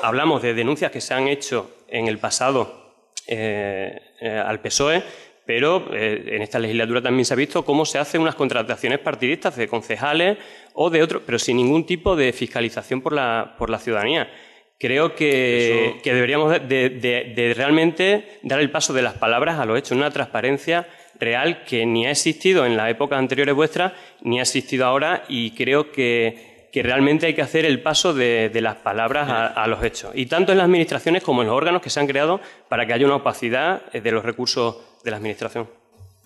hablamos de denuncias que se han hecho en el pasado al PSOE, pero en esta legislatura también se ha visto cómo se hacen unas contrataciones partidistas de concejales o de otros, pero sin ningún tipo de fiscalización por la ciudadanía. Creo que deberíamos de realmente dar el paso de las palabras a los hechos, una transparencia real que ni ha existido en las épocas anteriores vuestras, ni ha existido ahora, y creo que realmente hay que hacer el paso de las palabras a los hechos. Y tanto en las administraciones como en los órganos que se han creado para que haya una opacidad de los recursos de la administración.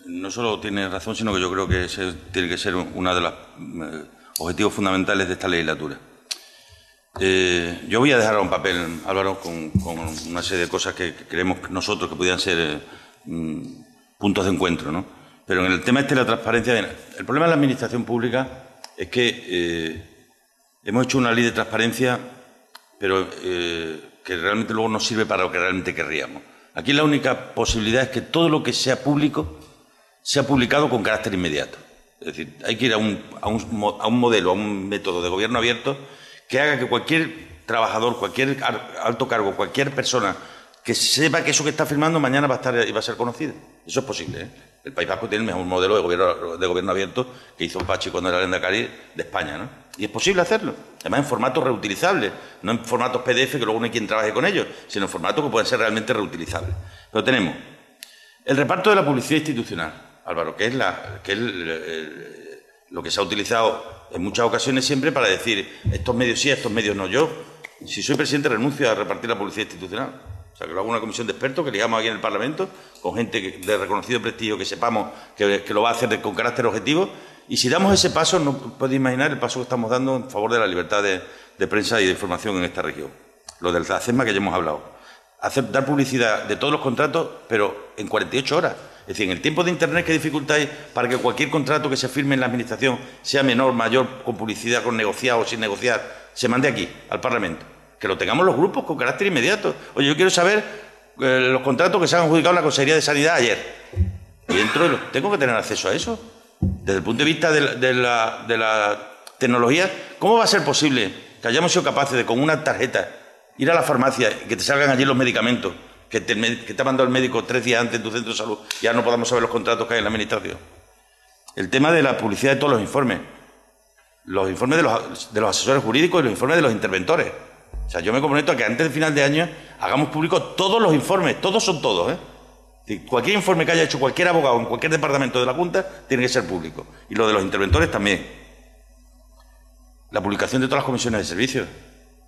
No solo tiene razón, sino que yo creo que ese tiene que ser uno de los objetivos fundamentales de esta legislatura. Yo voy a dejar un papel, Álvaro, con una serie de cosas que creemos nosotros que podían ser puntos de encuentro, ¿no? Pero en el tema de la transparencia, el problema de la administración pública es que hemos hecho una ley de transparencia, pero que realmente luego no sirve para lo que realmente querríamos. Aquí la única posibilidad es que todo lo que sea público sea publicado con carácter inmediato. Es decir, hay que ir a un modelo, a un método de gobierno abierto que haga que cualquier trabajador, cualquier alto cargo, cualquier persona que sepa que eso que está firmando mañana va a estar y va a ser conocido. Eso es posible, ¿eh? El País Vasco tiene el mejor modelo de gobierno abierto que hizo Pachi cuando era lehendakari de España, ¿no? Y es posible hacerlo. Además en formatos reutilizables, no en formatos PDF que luego no hay quien trabaje con ellos, sino en formatos que pueden ser realmente reutilizables. Pero tenemos el reparto de la publicidad institucional, Álvaro, que es lo que se ha utilizado en muchas ocasiones siempre para decir estos medios sí, estos medios no. Yo, si soy presidente, renuncio a repartir la publicidad institucional. O sea, que lo hago una comisión de expertos que ligamos aquí en el Parlamento, con gente de reconocido prestigio que sepamos que lo va a hacer con carácter objetivo. Y si damos ese paso, no podéis imaginar el paso que estamos dando en favor de la libertad de prensa y de información en esta región. Lo del CESMA que ya hemos hablado. Dar publicidad de todos los contratos, pero en 48 horas. Es decir, en el tiempo de Internet, ¿qué dificultad hay para que cualquier contrato que se firme en la Administración, sea menor, mayor, con publicidad, con negociado o sin negociar, se mande aquí, al Parlamento? Que lo tengamos los grupos con carácter inmediato. Oye, yo quiero saber los contratos que se han adjudicado en la Consejería de Sanidad ayer. Y tengo que tener acceso a eso. Desde el punto de vista de la tecnología, ¿cómo va a ser posible que hayamos sido capaces de, con una tarjeta, ir a la farmacia y que te salgan allí los medicamentos que te ha mandado el médico 3 días antes en tu centro de salud y ya no podamos saber los contratos que hay en la Administración? El tema de la publicidad de todos los informes de los asesores jurídicos y los informes de los interventores. O sea, yo me comprometo a que antes del final de año hagamos públicos todos los informes, todos son todos, ¿eh? Cualquier informe que haya hecho cualquier abogado en cualquier departamento de la Junta tiene que ser público. Y lo de los interventores también. La publicación de todas las comisiones de servicios.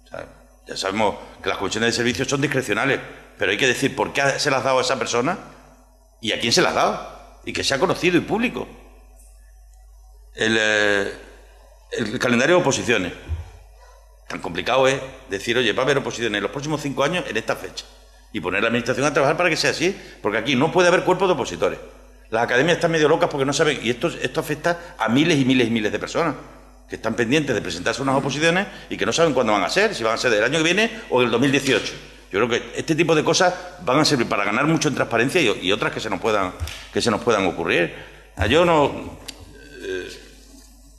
O sea, ya sabemos que las comisiones de servicios son discrecionales, pero hay que decir por qué se las ha dado a esa persona y a quién se las ha dado. Y que sea conocido y público. El calendario de oposiciones. Tan complicado es decir, oye, va a haber oposiciones en los próximos 5 años en esta fecha. Y poner a la Administración a trabajar para que sea así, porque aquí no puede haber cuerpos de opositores. Las academias están medio locas porque no saben, y esto afecta a miles y miles y miles de personas que están pendientes de presentarse unas oposiciones y que no saben cuándo van a ser, si van a ser del año que viene o del 2018. Yo creo que este tipo de cosas van a servir para ganar mucho en transparencia y otras que se nos puedan ocurrir. Yo no...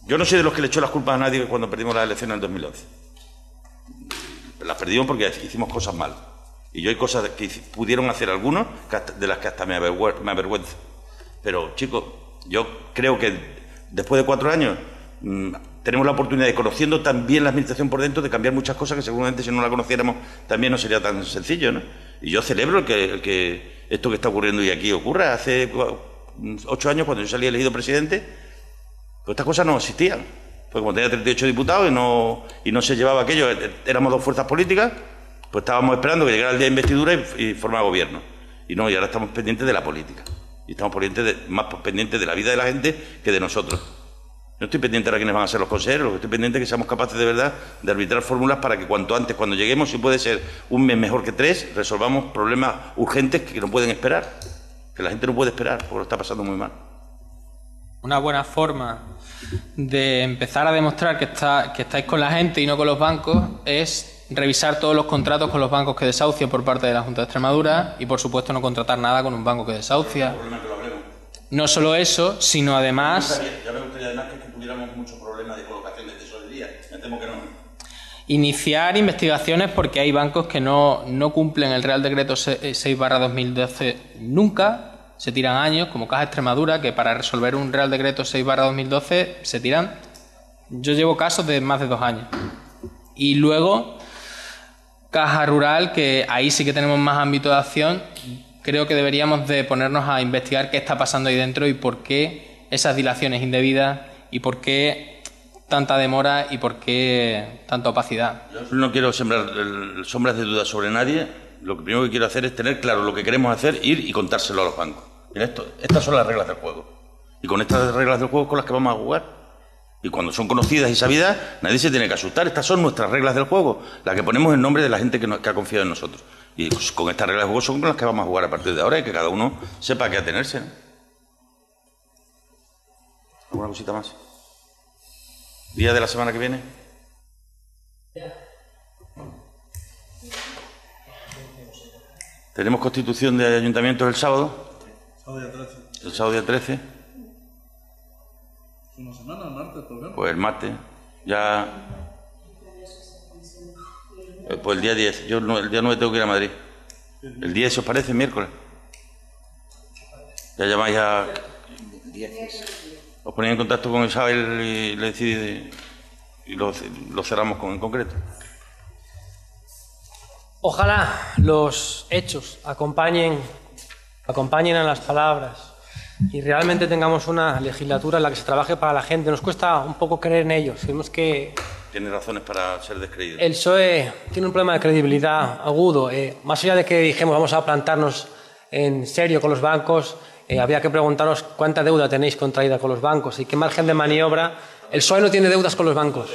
Yo no soy de los que le echó las culpas a nadie cuando perdimos las elecciones en el 2011. Las perdimos porque hicimos cosas mal. Y yo hay cosas que pudieron hacer algunos de las que hasta me avergüenza. Pero, chicos, yo creo que después de 4 años tenemos la oportunidad de, conociendo también la administración por dentro, de cambiar muchas cosas que seguramente si no la conociéramos también no sería tan sencillo, ¿no? Y yo celebro que esto que está ocurriendo hoy aquí ocurra. Hace 8 años, cuando yo salí elegido presidente, pues estas cosas no existían. Pues como tenía 38 diputados y no se llevaba aquello, éramos 2 fuerzas políticas, pues estábamos esperando que llegara el día de investidura y formar gobierno. Y no, y ahora estamos pendientes de la política. Y estamos más pendientes de la vida de la gente que de nosotros. No estoy pendiente de quiénes van a ser los consejeros, lo que estoy pendiente es que seamos capaces de verdad de arbitrar fórmulas para que cuanto antes, cuando lleguemos, si puede ser un mes mejor que 3, resolvamos problemas urgentes que no pueden esperar. Que la gente no puede esperar, porque lo está pasando muy mal. Una buena forma de empezar a demostrar que estáis con la gente y no con los bancos es revisar todos los contratos con los bancos que desahucian por parte de la Junta de Extremadura y, por supuesto, no contratar nada con un banco que desahucia. No solo eso, sino además... Ya me gustaría además que tuviéramos muchos problemas de colocación de tesorería. Me temo que no. Iniciar investigaciones porque hay bancos que no cumplen el Real Decreto 6/2012 nunca. Se tiran años, como Caja Extremadura, que para resolver un Real Decreto 6/2012 se tiran... Yo llevo casos de más de 2 años. Y luego, Caja Rural, que ahí sí que tenemos más ámbito de acción. Creo que deberíamos de ponernos a investigar qué está pasando ahí dentro y por qué esas dilaciones indebidas y por qué tanta demora y por qué tanta opacidad. Yo no quiero sembrar sombras de duda sobre nadie. Lo que primero que quiero hacer es tener claro lo que queremos hacer, ir y contárselo a los bancos. Mira, estas son las reglas del juego. Y con estas reglas del juego con las que vamos a jugar. Y cuando son conocidas y sabidas, nadie se tiene que asustar. Estas son nuestras reglas del juego, las que ponemos en nombre de la gente que ha confiado en nosotros. Y con estas reglas del juego son con las que vamos a jugar a partir de ahora y que cada uno sepa a qué atenerse, ¿no? ¿Alguna cosita más? ¿Día de la semana que viene? ¿Tenemos constitución de ayuntamientos el sábado? El sábado día 13. ¿Es una semana, el martes, por ejemplo? Pues el martes. Ya... Pues el día 10. Yo el día 9 tengo que ir a Madrid. El 10, si os parece, miércoles. Ya llamáis a... Os ponéis en contacto con Isabel y le decidís y lo cerramos en concreto. Ojalá los hechos acompañen a las palabras y realmente tengamos una legislatura en la que se trabaje para la gente. Nos cuesta un poco creer en ellos. Vemos que... Tiene razones para ser descreído. El PSOE tiene un problema de credibilidad agudo. Más allá de que dijimos vamos a plantarnos en serio con los bancos, había que preguntaros cuánta deuda tenéis contraída con los bancos y qué margen de maniobra. El PSOE no tiene deudas con los bancos.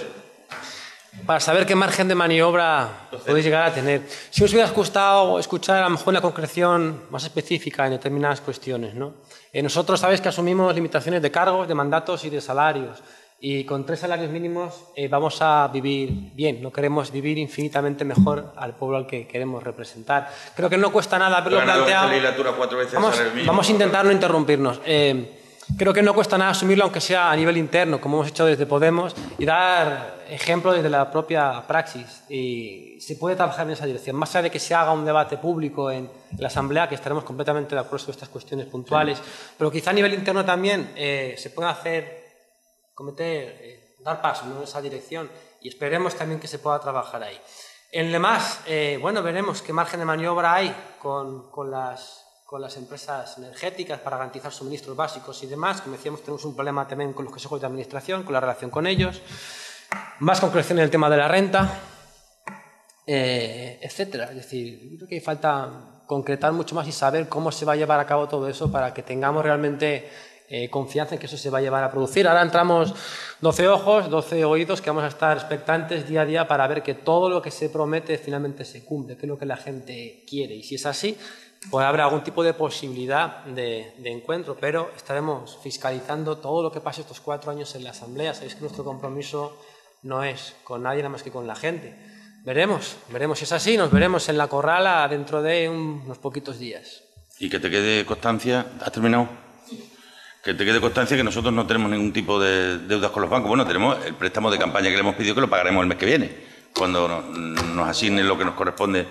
Para saber qué margen de maniobra podéis llegar a tener. Si os hubiera gustado escuchar a lo mejor una concreción más específica en determinadas cuestiones, ¿no? Nosotros sabéis que asumimos limitaciones de cargos, de mandatos y de salarios. Y con 3 salarios mínimos vamos a vivir bien. No queremos vivir infinitamente mejor al pueblo al que queremos representar. Creo que no cuesta nada haberlo planteado. Vamos a intentar no interrumpirnos. Creo que no cuesta nada asumirlo, aunque sea a nivel interno, como hemos hecho desde Podemos, y dar ejemplo desde la propia praxis. Y se puede trabajar en esa dirección. Más allá de que se haga un debate público en la Asamblea, que estaremos completamente de acuerdo con estas cuestiones puntuales, pero quizá a nivel interno también se pueda dar paso, ¿no?, en esa dirección, y esperemos también que se pueda trabajar ahí. En lo demás, bueno, veremos qué margen de maniobra hay con las empresas energéticas para garantizar suministros básicos y demás. Como decíamos, tenemos un problema también con los consejos de administración, con la relación con ellos. Más concreción en el tema de la renta, etcétera. Es decir, yo creo que falta concretar mucho más y saber cómo se va a llevar a cabo todo eso para que tengamos realmente confianza en que eso se va a llevar a producir. Ahora entramos 12 ojos, 12 oídos, que vamos a estar expectantes día a día para ver que todo lo que se promete finalmente se cumple, que es lo que la gente quiere. Y si es así, pues habrá algún tipo de posibilidad de encuentro, pero estaremos fiscalizando todo lo que pase estos 4 años en la Asamblea. Sabéis que nuestro compromiso no es con nadie nada más que con la gente. Veremos si es así, nos veremos en la Corrala dentro de unos poquitos días. Y que te quede constancia, ¿has terminado? Que te quede constancia que nosotros no tenemos ningún tipo de deudas con los bancos. Bueno, tenemos el préstamo de campaña que le hemos pedido, que lo pagaremos el mes que viene, cuando nos asignen lo que nos corresponde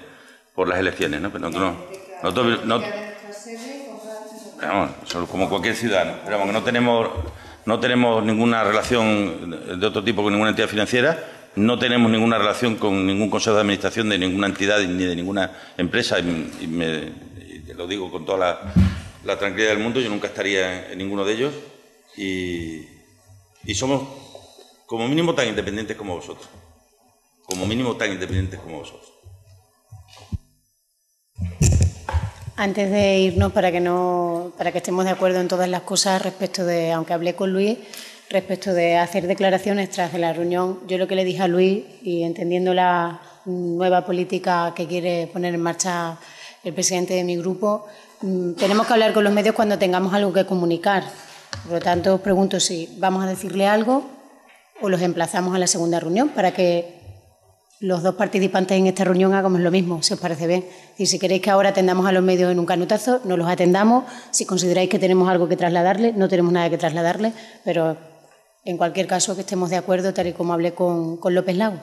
por las elecciones, ¿no? Pero nosotros vamos, como cualquier ciudadano. Pero vamos, que no tenemos ninguna relación de otro tipo con ninguna entidad financiera, no tenemos ninguna relación con ningún consejo de administración de ninguna entidad ni de ninguna empresa, y te lo digo con toda la tranquilidad del mundo. Yo nunca estaría en ninguno de ellos y somos como mínimo tan independientes como vosotros. Como mínimo tan independientes como vosotros. Antes de irnos, para que estemos de acuerdo en todas las cosas respecto de, aunque hablé con Luis, respecto de hacer declaraciones tras de la reunión, yo lo que le dije a Luis, y entendiendo la nueva política que quiere poner en marcha el presidente de mi grupo, tenemos que hablar con los medios cuando tengamos algo que comunicar. Por lo tanto, os pregunto si vamos a decirle algo o los emplazamos a la segunda reunión para que los dos participantes en esta reunión hagamos lo mismo, si os parece bien. Y si queréis que ahora atendamos a los medios en un canutazo, no los atendamos. Si consideráis que tenemos algo que trasladarle, no tenemos nada que trasladarle, pero en cualquier caso que estemos de acuerdo, tal y como hablé con López Lago.